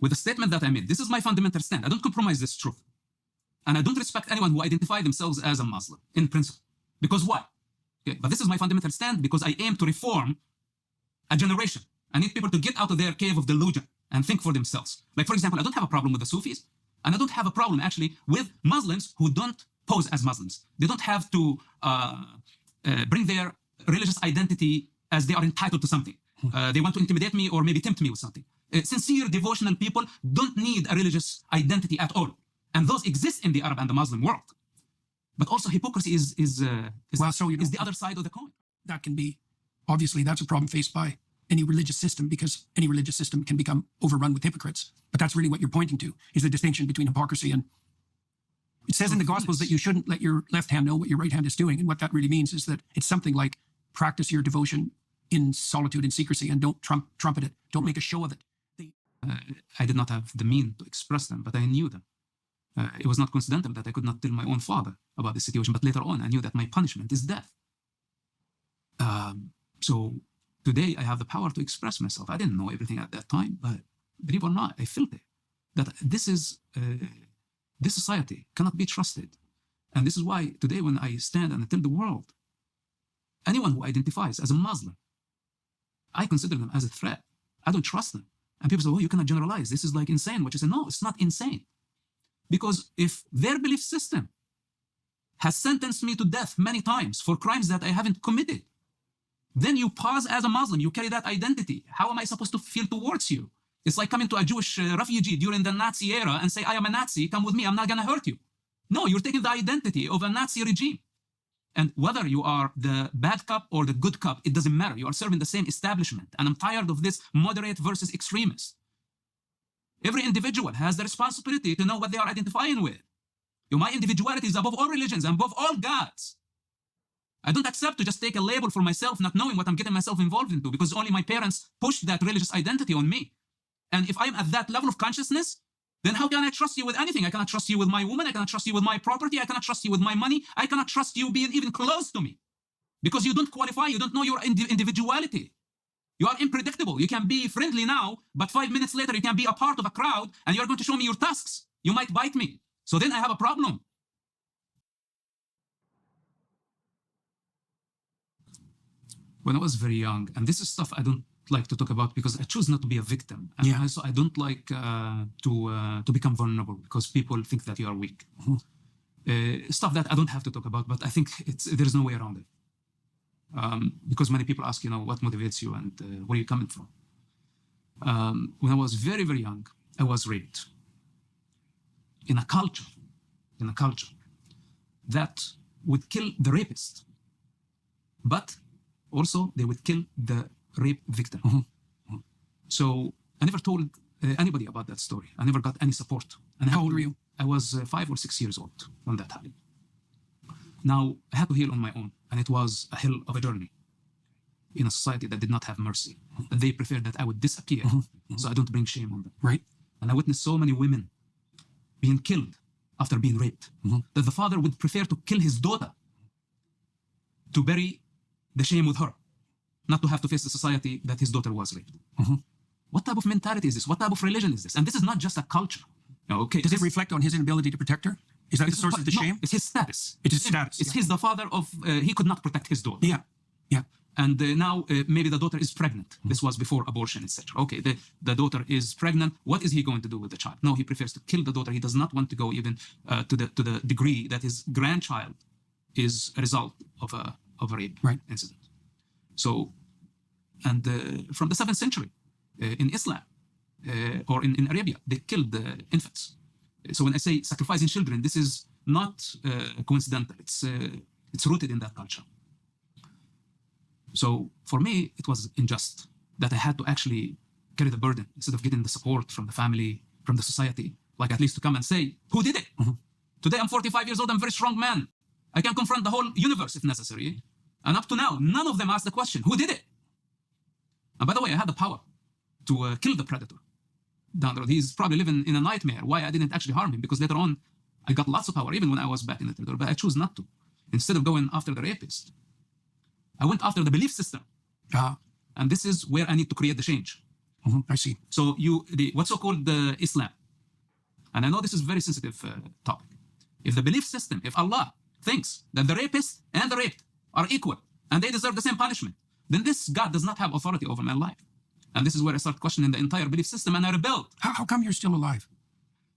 with the statement that I made. This is my fundamental stand. I don't compromise this truth. And I don't respect anyone who identify themselves as a Muslim, in principle. Because why? Okay, but this is my fundamental stand because I aim to reform a generation. I need people to get out of their cave of delusion and think for themselves. Like, for example, I don't have a problem with the Sufis, and I don't have a problem, actually, with Muslims who don't pose as Muslims. They don't have to bring their religious identity as they are entitled to something. They want to intimidate me or maybe tempt me with something. Sincere, devotional people don't need a religious identity at all. And those exist in the Arab and the Muslim world. But also hypocrisy is the other side of the coin. That can be, obviously, that's a problem faced by any religious system, because any religious system can become overrun with hypocrites. But that's really what you're pointing to, is the distinction between hypocrisy and... It says in the Gospels that you shouldn't let your left hand know what your right hand is doing. And what that really means is that it's something like practice your devotion in solitude and secrecy and don't trumpet it. Don't make a show of it. I did not have the means to express them, but I knew them. It was not coincidental that I could not tell my own father about the situation, but later on I knew that my punishment is death. So today I have the power to express myself. I didn't know everything at that time, but believe it or not, I felt it. That this society cannot be trusted. And this is why today when I stand and I tell the world, anyone who identifies as a Muslim, I consider them as a threat. I don't trust them. And people say, oh, you cannot generalize. This is like insane. Which I say, no, it's not insane. Because if their belief system has sentenced me to death many times for crimes that I haven't committed, then you pause as a Muslim, you carry that identity. How am I supposed to feel towards you? It's like coming to a Jewish refugee during the Nazi era and say, I am a Nazi, come with me, I'm not gonna hurt you. No, you're taking the identity of a Nazi regime. And whether you are the bad cop or the good cop, it doesn't matter. You are serving the same establishment. And I'm tired of this moderate versus extremist. Every individual has the responsibility to know what they are identifying with. My individuality is above all religions and above all gods. I don't accept to just take a label for myself, not knowing what I'm getting myself involved into, because only my parents pushed that religious identity on me. And if I'm at that level of consciousness, then how can I trust you with anything? I cannot trust you with my woman. I cannot trust you with my property. I cannot trust you with my money. I cannot trust you being even close to me. Because you don't qualify. You don't know your individuality. You are unpredictable. You can be friendly now, but 5 minutes later, you can be a part of a crowd and you're going to show me your tusks. You might bite me. So then I have a problem. When I was very young, and this is stuff I don't like to talk about because I choose not to be a victim. And also I don't like to become vulnerable because people think that you are weak. Stuff that I don't have to talk about, but I think there's no way around it. Because many people ask, what motivates you and where are you coming from? When I was very, very young, I was raped in a culture that would kill the rapist, but also they would kill the rape victim. So I never told anybody about that story. I never got any support. And how old were you? I was 5 or 6 years old when that happened. Now, I had to heal on my own, and it was a hell of a journey in a society that did not have mercy. That they preferred that I would disappear, so I don't bring shame on them. Right. And I witnessed so many women being killed after being raped, that the father would prefer to kill his daughter to bury the shame with her, not to have to face the society that his daughter was raped. What type of mentality is this? What type of religion is this? And this is not just a culture. Okay. Does it reflect on his inability to protect her? Is that the source of the shame? It's his status. It's his status. It's he's the father of, he could not protect his daughter. Yeah. And now maybe the daughter is pregnant. This was before abortion, etc. Okay, the daughter is pregnant. What is he going to do with the child? No, he prefers to kill the daughter. He does not want to go even to the degree that his grandchild is a result of a rape incident. So, and from the 7th century in Islam or in Arabia, they killed the infants. So when I say sacrificing children, this is not coincidental. It's rooted in that culture. So for me, it was unjust that I had to actually carry the burden instead of getting the support from the family, from the society, like at least to come and say, who did it? Today I'm 45 years old, I'm a very strong man. I can confront the whole universe if necessary. And up to now, none of them asked the question, who did it? And by the way, I had the power to kill the predator down the road. He's probably living in a nightmare. Why I didn't actually harm him? Because later on, I got lots of power, even when I was back in the territory, but I chose not to. Instead of going after the rapist, I went after the belief system. And this is where I need to create the change. I see. So what's so-called Islam, and I know this is a very sensitive topic. If the belief system, if Allah thinks that the rapist and the raped are equal and they deserve the same punishment, then this God does not have authority over my life. And this is where I start questioning the entire belief system, and I rebelled. How come you're still alive?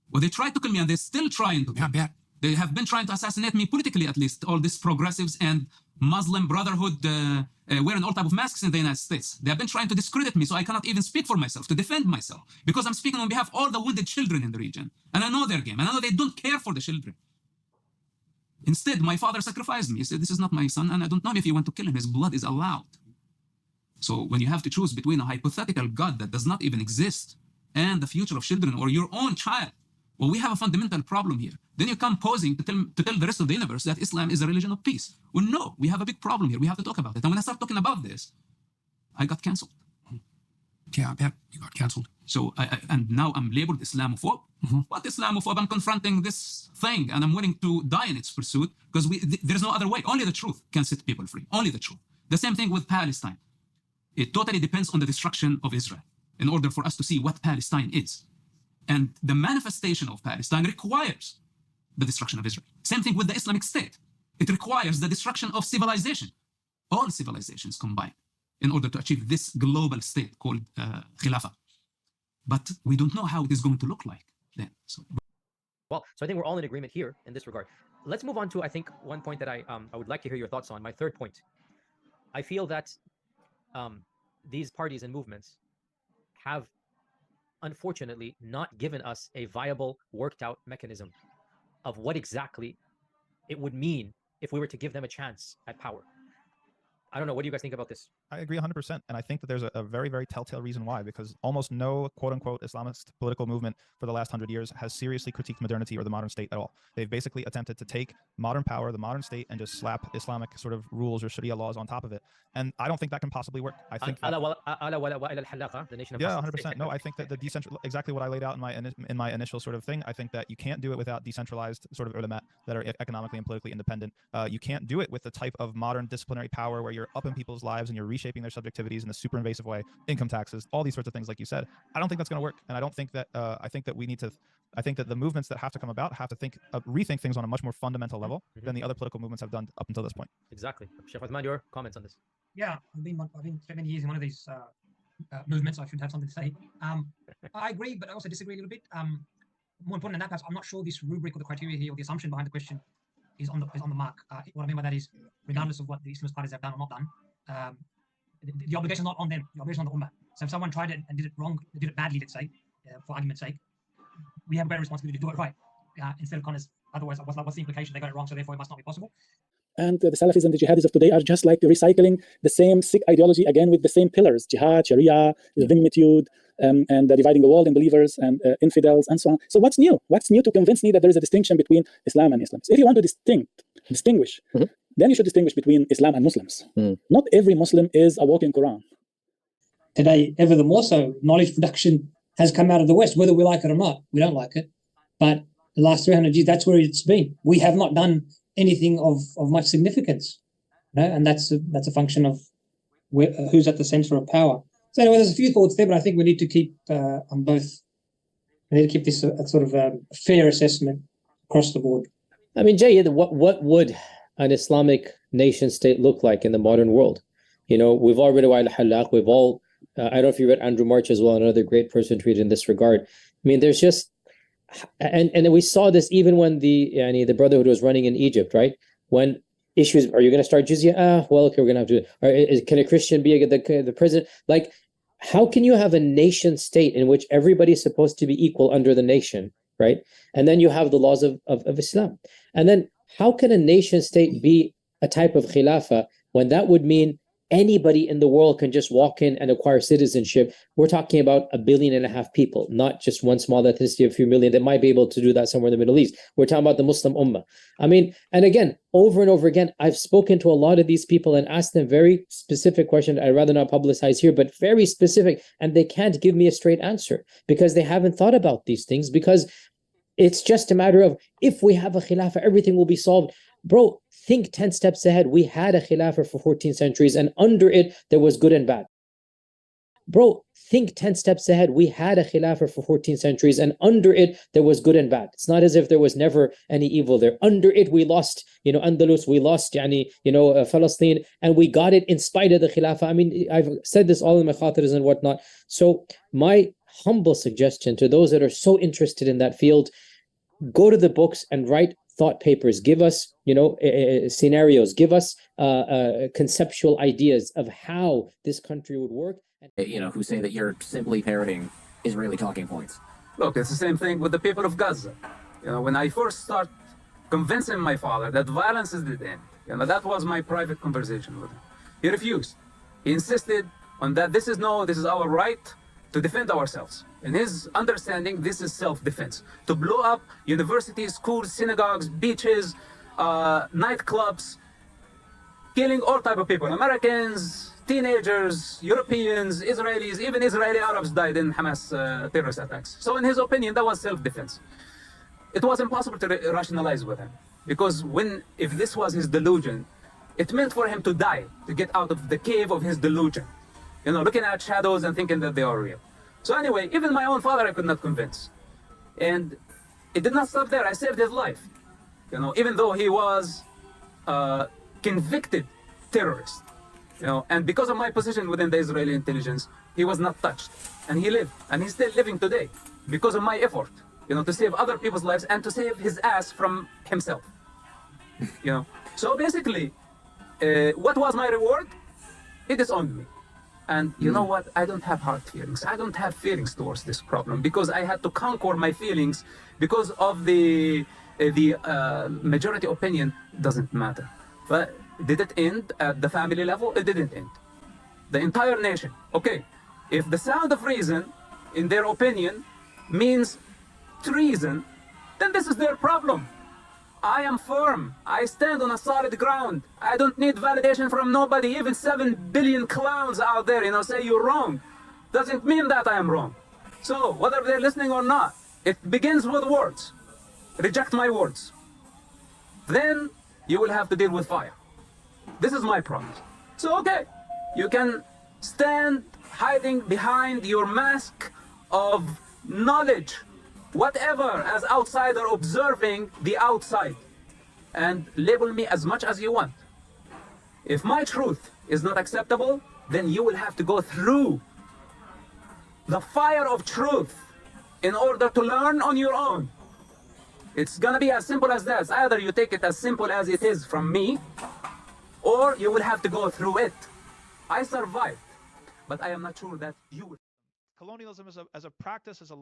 Well, they tried to kill me, and they're still trying to kill me. They have been trying to assassinate me politically, at least. All these progressives and Muslim Brotherhood wearing all type of masks in the United States. They have been trying to discredit me, so I cannot even speak for myself, to defend myself, because I'm speaking on behalf of all the wounded children in the region. And I know their game, and I know they don't care for the children. Instead, my father sacrificed me. He said, this is not my son, and I don't know if you want to kill him. His blood is allowed. So when you have to choose between a hypothetical God that does not even exist and the future of children or your own child, well, we have a fundamental problem here. Then you come posing to tell the rest of the universe that Islam is a religion of peace. Well, no, we have a big problem here. We have to talk about it. And when I start talking about this, I got canceled. Yeah, I bet you got canceled. So, and now I'm labeled Islamophobe. What Islamophobe? I'm confronting this thing, and I'm willing to die in its pursuit, because there's no other way. Only the truth can set people free. Only the truth. The same thing with Palestine. It totally depends on the destruction of Israel in order for us to see what Palestine is. And the manifestation of Palestine requires the destruction of Israel. Same thing with the Islamic State. It requires the destruction of civilization, all civilizations combined, in order to achieve this global state called Khilafah. But we don't know how it is going to look like then. Well, so I think we're all in agreement here in this regard. Let's move on to, I think, one point that I would like to hear your thoughts on. My third point. I feel that these parties and movements have, unfortunately, not given us a viable, worked out mechanism of what exactly it would mean if we were to give them a chance at power. I don't know. What do you guys think about this? I agree 100%. And I think that there's a very, very telltale reason why, because almost no quote unquote Islamist political movement for the last 100 years has seriously critiqued modernity or the modern state at all. They've basically attempted to take modern power, the modern state, and just slap Islamic sort of rules or Sharia laws on top of it. And I don't think that can possibly work. I think that, the nation of yeah, 100%. No, I think that the exactly what I laid out in my initial sort of thing. I think that you can't do it without decentralized sort of ulama that are economically and politically independent. You can't do it with the type of modern disciplinary power where you're up in people's lives and you're reshaping their subjectivities in a super invasive way, income taxes, all these sorts of things, like you said. I don't think that's going to work. And I don't think that, I think that the movements that have to come about have to rethink things on a much more fundamental level than the other political movements have done up until this point. Exactly. Sheikh Uthman, your comments on this? Yeah, I've been spent many years in one of these movements. I should have something to say. I agree, but I also disagree a little bit. More important than that, perhaps, I'm not sure this rubric or the criteria here or the assumption behind the question is on the mark. What I mean by that is, regardless of what the Islamist parties have done or not done, the obligation is not on them. The obligation is on the Ummah. So if someone tried it and did it wrong, did it badly, let's say, for argument's sake, we have a great responsibility to do it right. Instead of kind of, otherwise, what's the implication? They got it wrong, so therefore it must not be possible. And the Salafis and the Jihadis of today are just like recycling the same sick ideology again with the same pillars: Jihad, Sharia, dhimmitude, and dividing the world in believers and infidels, and so on. So what's new? What's new to convince me that there is a distinction between Islam and Islam? So if you want to distinguish, then you should distinguish between Islam and Muslims. Not every Muslim is a walking Quran. Today, ever the more so, knowledge production has come out of the West, whether we like it or not. We don't like it. But the last 300 years, that's where it's been. We have not done anything of much significance. And that's a function of who's at the center of power. So anyway, there's a few thoughts there, but I think we need to keep on both. We need to keep this a sort of a fair assessment across the board. I mean, Jay, what would an Islamic nation state look like in the modern world? You know, we've all read Al-Halaq. We've all, I don't know if you read Andrew March as well, another great person to read in this regard. I mean, there's just, and we saw this even when the Brotherhood was running in Egypt, right? When issues, are you going to start jizya? Well, okay, we're going to have to, can a Christian be the president? Like, how can you have a nation state in which everybody is supposed to be equal under the nation, right? And then you have the laws of Islam. And then how can a nation state be a type of khilafah when that would mean anybody in the world can just walk in and acquire citizenship? We're talking about 1.5 billion people, not just one small ethnicity of a few million that might be able to do that somewhere in the Middle East. We're talking about the Muslim Ummah. I mean, and again, over and over again, I've spoken to a lot of these people and asked them very specific questions. I'd rather not publicize here, but very specific. And they can't give me a straight answer because they haven't thought about these things, because it's just a matter of, if we have a khilafah, everything will be solved. Bro, think 10 steps ahead. We had a khilafah for 14 centuries, and under it, there was good and bad. bro, think 10 steps ahead. We had a khilafah for 14 centuries, and under it, there was good and bad. It's not as if there was never any evil there. Under it, we lost, Andalus, we lost, Falastin, and we got it in spite of the khilafah. I mean, I've said this all in my khatiras and whatnot. So my humble suggestion to those that are so interested in that field, go to the books and write thought papers. Give us, scenarios. Give us conceptual ideas of how this country would work. Who say that you're simply parroting Israeli talking points. Look, it's the same thing with the people of Gaza. When I first start convincing my father that violence is the end, that was my private conversation with him. He refused. He insisted on that this is our right to defend ourselves. In his understanding, this is self-defense. To blow up universities, schools, synagogues, beaches, nightclubs, killing all type of people, Americans, teenagers, Europeans, Israelis, even Israeli Arabs died in Hamas terrorist attacks. So in his opinion, that was self-defense. It was impossible to rationalize with him, because if this was his delusion, it meant for him to die, to get out of the cave of his delusion, looking at shadows and thinking that they are real. So anyway, even my own father I could not convince. And it did not stop there. I saved his life. Even though he was convicted terrorist. And because of my position within the Israeli intelligence, he was not touched. And he lived. And he's still living today because of my effort, to save other people's lives and to save his ass from himself. So basically, what was my reward? He disowned me. And you know what? I don't have hard feelings. I don't have feelings towards this problem because I had to conquer my feelings because of the majority opinion doesn't matter. But did it end at the family level? It didn't end. The entire nation. Okay, if the sound of reason, in their opinion, means treason, then this is their problem. I am firm. I stand on a solid ground. I don't need validation from nobody. Even 7 billion clowns out there, say you're wrong. Doesn't mean that I am wrong. So, whether they're listening or not, it begins with words. Reject my words. Then you will have to deal with fire. This is my promise. So, okay, you can stand hiding behind your mask of knowledge, whatever, as outsider observing the outside, and label me as much as you want. If my truth is not acceptable, then you will have to go through the fire of truth in order to learn on your own. It's gonna be as simple as that. Either you take it as simple as it is from me, or you will have to go through it. I survived, but I am not sure that you will. Colonialism as a practice is a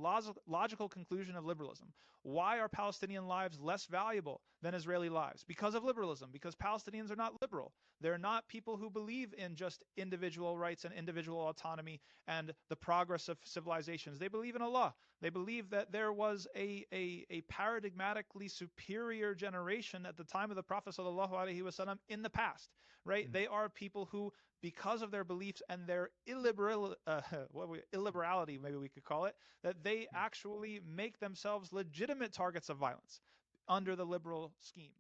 logical conclusion of liberalism. Why are Palestinian lives less valuable than Israeli lives? Because of liberalism, because Palestinians are not liberal. They're not people who believe in just individual rights and individual autonomy and the progress of civilizations. They believe in Allah. They believe that there was a paradigmatically superior generation at the time of the Prophet ﷺ in the past, right? They are people who, because of their beliefs and their illiberality, maybe we could call it, that they actually make themselves legitimate targets of violence under the liberal scheme.